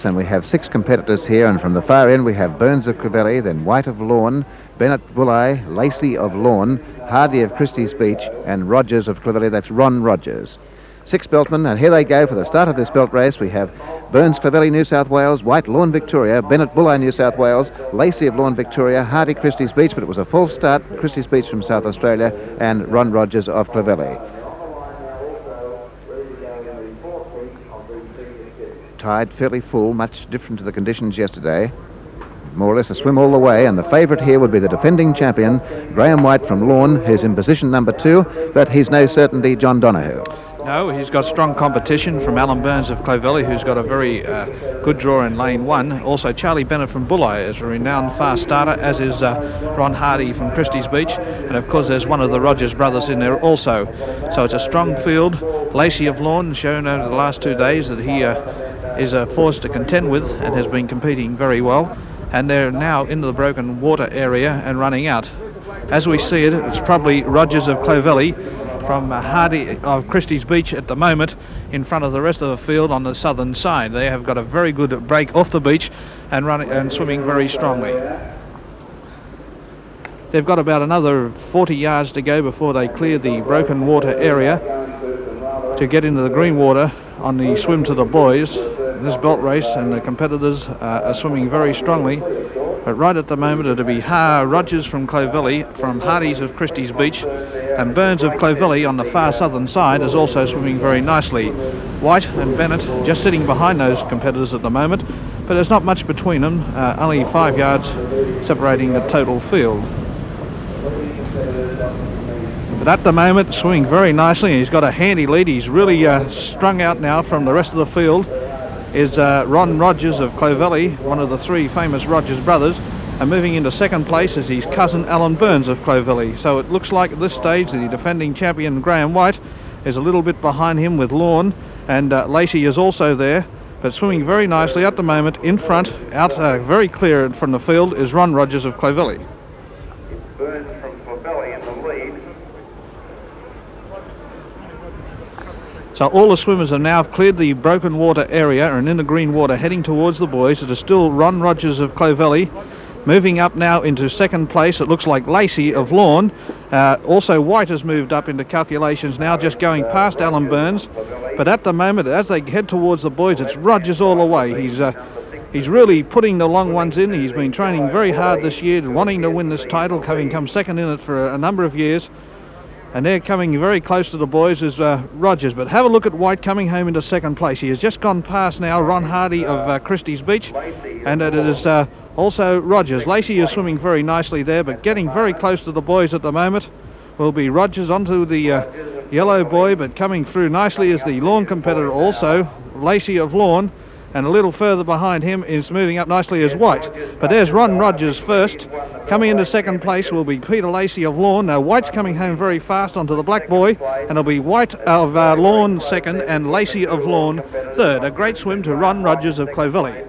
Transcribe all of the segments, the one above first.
And we have 6 competitors here, and from the far end we have Burns of Clovelly, then White of Lawn, Bennett Bulli, Lacey of Lawn, Hardy of Christie's Beach, and Rogers of Clovelly. That's Ron Rogers. 6 beltmen, and here they go for the start of this belt race. We have Burns Clovelly, New South Wales, White Lawn Victoria, Bennett Bulli, New South Wales, Lacey of Lawn Victoria, Hardy Christie's Beach, but it was a false start, Christie's Beach from South Australia, and Ron Rogers of Clovelly. Tide fairly full, much different to the conditions yesterday. More or less a swim all the way, and the favourite here would be the defending champion, Graham White from Lawn, who's in position number 2, but he's no certainty John Donoghue. No, he's got strong competition from Alan Burns of Clovelly, who's got a very good draw in lane 1. Also, Charlie Bennett from Bulli is a renowned fast starter, as is Ron Hardy from Christie's Beach. And of course, there's one of the Rogers brothers in there also. So it's a strong field. Lacey of Lawn shown over the last 2 days that he is a force to contend with and has been competing very well. And they're now into the broken water area and running out. As we see it, it's probably Rogers of Clovelly from Hardy of Christie's Beach at the moment in front of the rest of the field on the southern side. They have got a very good break off the beach and running and swimming very strongly. They've got about another 40 yards to go before they clear the broken water area to get into the green water on the swim to the boys. This belt race, and the competitors are swimming very strongly, but right at the moment it'll be Rogers from Clovelly from Hardy's of Christie's Beach, and Burns of Clovelly on the far southern side is also swimming very nicely. White and Bennett just sitting behind those competitors at the moment, but there's not much between them, only 5 yards separating the total field. But at the moment swimming very nicely, and he's got a handy lead. He's really strung out now from the rest of the field is Ron Rogers of Clovelly, one of the 3 famous Rogers brothers, and moving into second place is his cousin Alan Burns of Clovelly. So it looks like at this stage the defending champion Graham White is a little bit behind him with Lawn, and Lacey is also there, but swimming very nicely at the moment. In front, out very clear from the field, is Ron Rogers of Clovelly. It's Burns from Clovelly in the lead. So all the swimmers have now cleared the broken water area and in the green water heading towards the boys. It is still Ron Rogers of Clovelly. Moving up now into second place, it looks like Lacey of Lawn. Also White has moved up into calculations now, just going past Alan Burns. But at the moment, as they head towards the boys, it's Rogers all the way. He's really putting the long ones in. He's been training very hard this year, wanting to win this title, having come second in it for a number of years. And they're coming very close to the boys is Rogers. But have a look at White coming home into second place. He has just gone past now Ron Hardy of Christie's Beach, and it is also Rogers. Lacey is swimming very nicely there, but getting very close to the boys at the moment will be Rogers onto the yellow buoy, but coming through nicely is the Lawn competitor also, Lacey of Lawn. And a little further behind him is moving up nicely as White. But there's Ron Rogers first. Coming into second place will be Peter Lacey of Lawn. Now White's coming home very fast onto the black buoy, and it'll be White of Lawn second and Lacey of Lawn third. A great swim to Ron Rogers of Clovelly.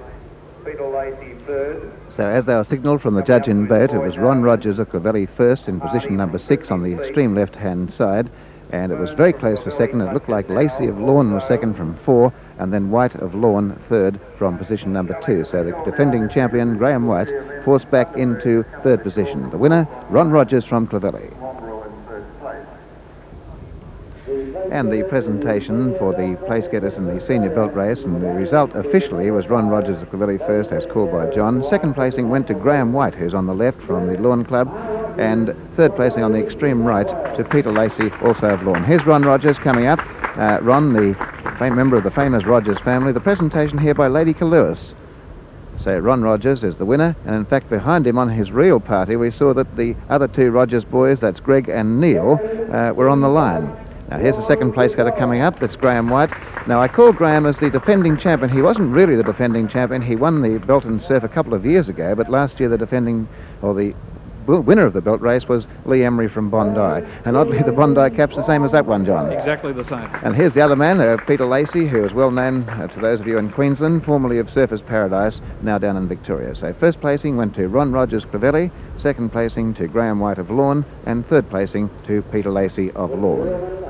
Peter Lacey third. So as they were signalled from the judge in boat, it was Ron Rogers of Clovelly first in position number 6 on the extreme left-hand side. And it was very close for second. It looked like Lacey of Lawn was second from 4, and then White of Lawn third from position number 2. So the defending champion, Graham White, forced back into third position. The winner, Ron Rogers from Clovelly. And the presentation for the place getters in the senior belt race, and the result officially was Ron Rogers of Clovelly first, as called by John. Second placing went to Graham White, who's on the left from the Lawn Club, and third placing on the extreme right to Peter Lacey, also of Lawn. Here's Ron Rogers coming up. Ron, the member of the famous Rogers family. The presentation here by Lady Lewis. So Ron Rogers is the winner, and in fact behind him on his real party we saw that the other 2 Rogers boys, that's Greg and Neil, were on the line. Now here's the second place getter coming up. That's Graham White. Now I call Graham as the defending champion. He wasn't really the defending champion. He won the belt and surf a couple of years ago, but last year the defending, or the winner of the belt race, was Lee Emery from Bondi. And oddly the Bondi cap's the same as that one, John. Exactly the same. And here's the other man, Peter Lacey, who is well known to those of you in Queensland, formerly of Surfers Paradise, now down in Victoria. So first placing went to Ron Rogers Clovelly, second placing to Graham White of Lawn, and third placing to Peter Lacey of Lawn.